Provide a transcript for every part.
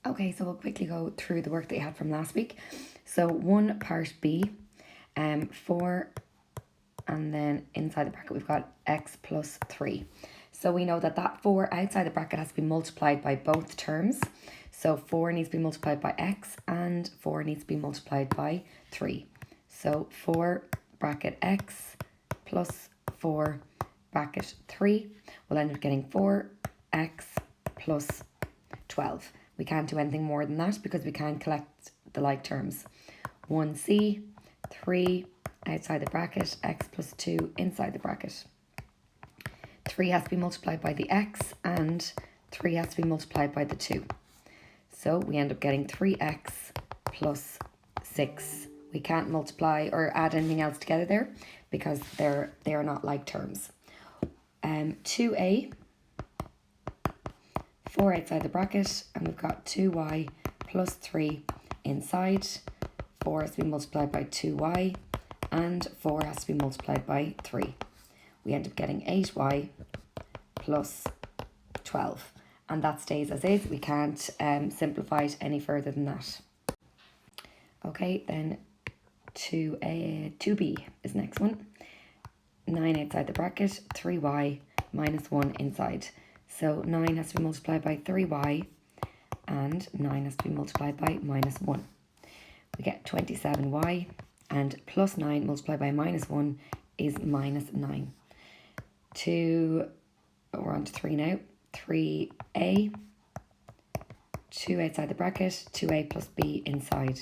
Okay, so we'll quickly go through the work that you had from last week. So 1 part B, 4, and then inside the bracket we've got x plus 3. So we know that that 4 outside the bracket has to be multiplied by both terms. So 4 needs to be multiplied by x and 4 needs to be multiplied by 3. So 4 bracket x plus 4 bracket 3 will end up getting 4x plus 12. We can't do anything more than that because we can't collect the like terms. 1c, 3 outside the bracket, x plus 2 inside the bracket. 3 has to be multiplied by the x and 3 has to be multiplied by the 2. So we end up getting 3x plus 6. We can't multiply or add anything else together there because they are not like terms. 2a, 4 outside the bracket, and we've got 2y plus 3 inside. 4 has to be multiplied by 2y, and 4 has to be multiplied by 3. We end up getting 8y plus 12. And that stays as is. We can't simplify it any further than that. Okay, then 2b is the next one. 9 outside the bracket, 3y minus 1 inside. So 9 has to be multiplied by 3y and 9 has to be multiplied by minus 1. We get 27y, and plus 9 multiplied by minus 1 is minus 9. We're on to 3 now. 3a, 2 outside the bracket, 2a plus b inside.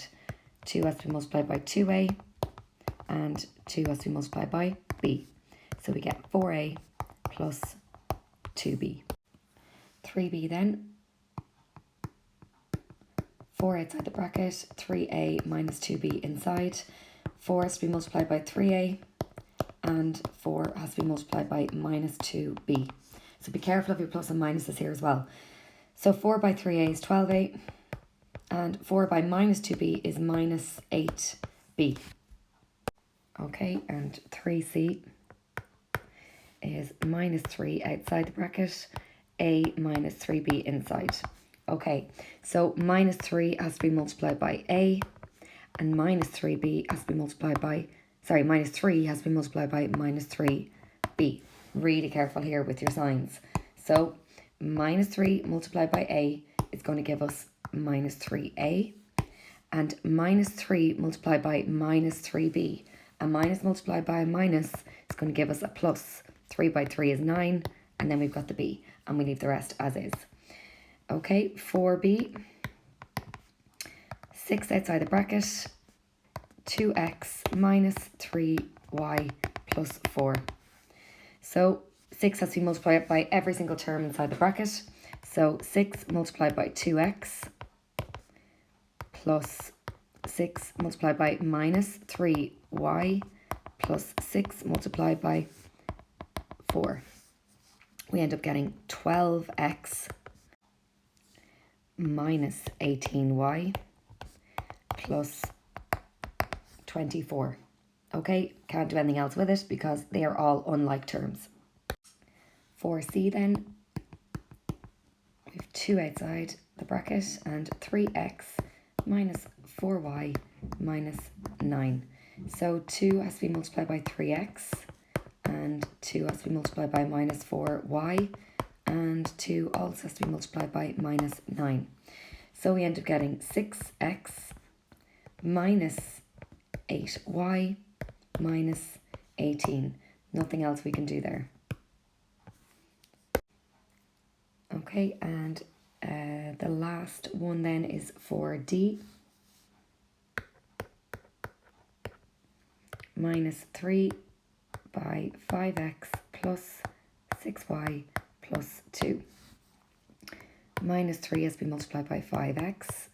2 has to be multiplied by 2a and 2 has to be multiplied by b. So we get 4a plus 2b. 3b then. 4 outside the bracket, 3a minus 2b inside. 4 has to be multiplied by 3a and 4 has to be multiplied by minus 2b. So be careful of your plus and minuses here as well. So 4 by 3a is 12a and 4 by minus 2b is minus 8b. Okay, and 3c is minus 3 outside the bracket, a minus 3b inside. Okay, so minus 3 has to be multiplied by a, and minus 3b has to be multiplied by, minus 3 has to be multiplied by minus 3b. Really careful here with your signs. So minus 3 multiplied by a is going to give us minus 3a, and minus 3 multiplied by minus 3b. A minus multiplied by a minus is going to give us a plus. 3 by 3 is 9, and then we've got the b, and we leave the rest as is. Okay, 4b, 6 outside the bracket, 2x minus 3y plus 4. So 6 has to be multiplied by every single term inside the bracket. So 6 multiplied by 2x plus 6 multiplied by minus 3y plus 6 multiplied by 4. We end up getting 12x minus 18y plus 24. Okay, can't do anything else with it because they are all unlike terms. 4c then, we have 2 outside the bracket and 3x minus 4y minus 9. So 2 has to be multiplied by 3x and 2 has to be multiplied by minus 4y and 2 also has to be multiplied by minus 9. So we end up getting 6x minus 8y minus 18. Nothing else we can do there. Okay, and the last one then is 4d. Minus 3 by 5x plus 6y plus 2. Minus 3 has to be multiplied by 5x.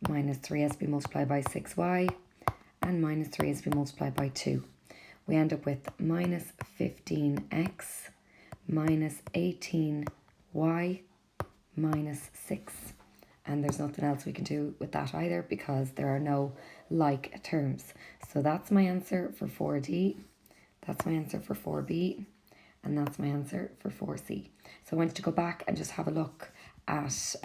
Minus 3 has to be multiplied by 6y. And minus 3 has to be multiplied by 2. We end up with minus 15x minus 18y minus 6. And there's nothing else we can do with that either because there are no like terms. So that's my answer for 4D. That's my answer for 4B. And that's my answer for 4C. So I want you to go back and just have a look at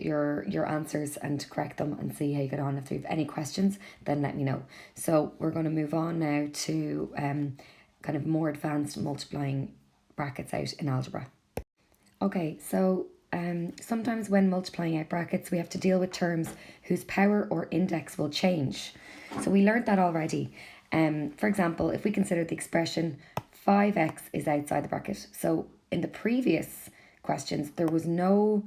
your answers and correct them and see how you get on. If you have any questions, then let me know. So we're going to move on now to kind of more advanced multiplying brackets out in algebra. Okay, so sometimes when multiplying out brackets, we have to deal with terms whose power or index will change. So we learned that already. For example, if we consider the expression 5x is outside the bracket. So in the previous questions, there was no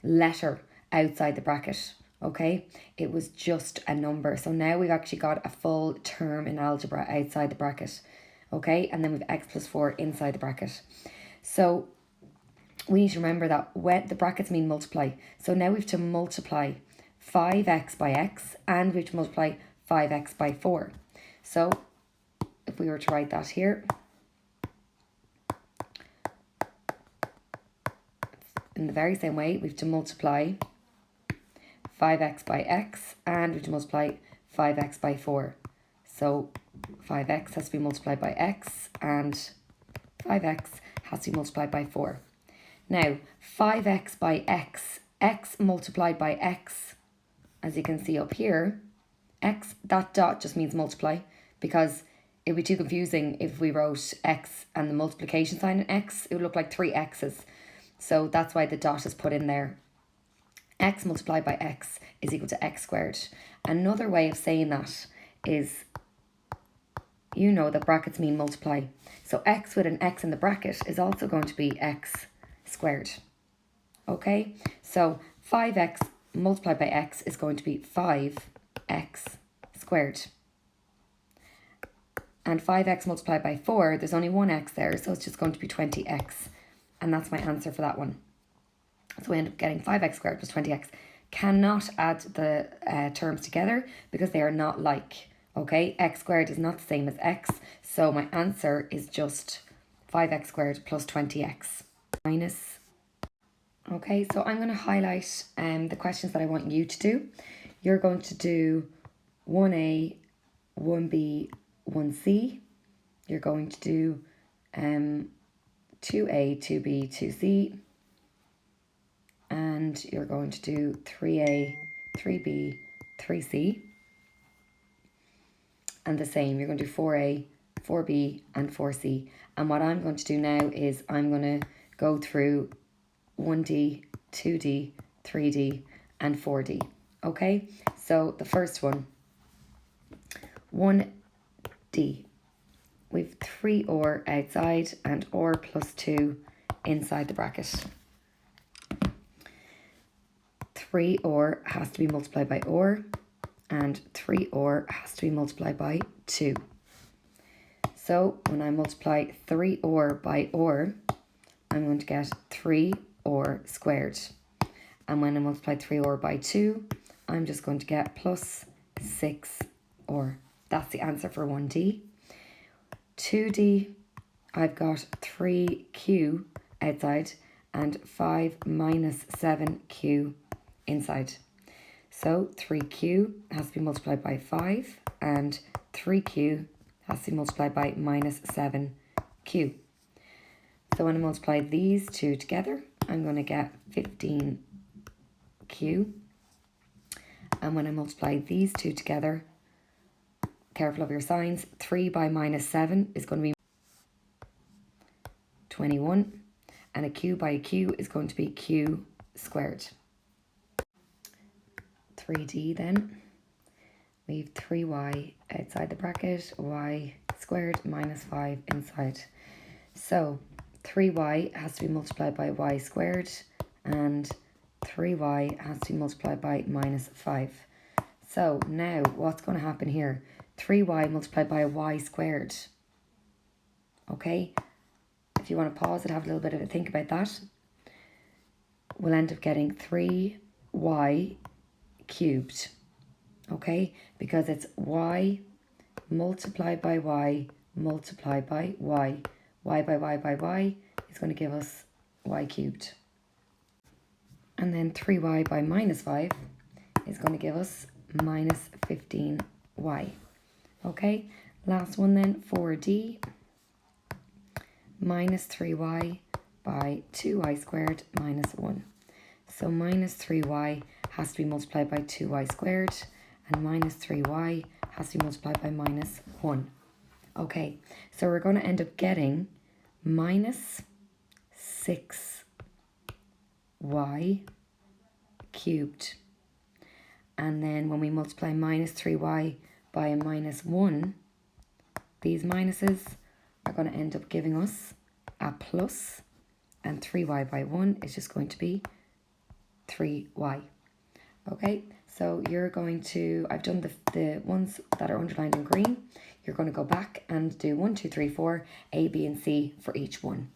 letter outside the bracket, okay? It was just a number. So now we've actually got a full term in algebra outside the bracket, okay? And then we've x plus 4 inside the bracket. So we need to remember that when the brackets mean multiply. So now we have to multiply 5x by x, and we have to multiply 5x by 4. So if we were to write that here, in the very same way, we have to multiply 5x by x, and we have to multiply 5x by 4. So 5x has to be multiplied by x, and 5x has to be multiplied by 4. Now, 5x by x, x multiplied by x, as you can see up here, x, that dot just means multiply, because it would be too confusing if we wrote x and the multiplication sign in x. It would look like 3 x's. So that's why the dot is put in there. X multiplied by x is equal to x squared. Another way of saying that is, you know that brackets mean multiply. So x with an x in the bracket is also going to be x squared. Okay, so 5x multiplied by x is going to be 5x squared. And 5x multiplied by 4, there's only one x there, so it's just going to be 20x. And that's my answer for that one. So we end up getting 5x squared plus 20x. Cannot add the terms together because they are not like. Okay, x squared is not the same as x. So my answer is just 5x squared plus 20x minus. Okay, so I'm going to highlight the questions that I want you to do. You're going to do 1A, 1B, 1C. You're going to do 2A, 2B, 2C. And you're going to do 3A, 3B, 3C. And the same, you're going to do 4A, 4B, and 4C. And what I'm going to do now is I'm going to go through 1D, 2D, 3D, and 4D. Okay, so the first one, 1D. We've 3 or outside and or plus 2 inside the bracket. 3 or has to be multiplied by or, and 3 or has to be multiplied by 2. So when I multiply 3 or by or, I'm going to get 3 or squared. And when I multiply 3 or by 2, I'm just going to get plus 6 or. That's the answer for 1D. 2D, I've got 3q outside and 5 minus 7q inside. So 3q has to be multiplied by 5 and 3q has to be multiplied by minus 7q. So when I multiply these two together, I'm going to get 15q. And when I multiply these two together, careful of your signs, 3 by minus 7 is going to be 21. And a q by a q is going to be q squared. 3D then. We have 3y outside the bracket, y squared minus 5 inside. So 3y has to be multiplied by y squared, and 3y has to be multiplied by minus 5. So now what's going to happen here? 3y multiplied by y squared. Okay, if you want to pause and have a little bit of a think about that, we'll end up getting 3y cubed. Okay, because it's y multiplied by y multiplied by y. Y by y by y is going to give us y cubed. And then 3y by minus 5 is going to give us minus 15y. Okay, last one then, 4D. Minus 3y by 2y squared minus 1. So minus 3y has to be multiplied by 2y squared, and minus 3y has to be multiplied by minus 1. Okay, so we're going to end up getting minus 6y cubed. And then when we multiply minus 3y by a minus 1, these minuses are going to end up giving us a plus, and 3y by 1 is just going to be 3y. Okay, so you're going to, I've done the ones that are underlined in green. You're going to go back and do 1, 2, 3, 4, A, B, and C for each one.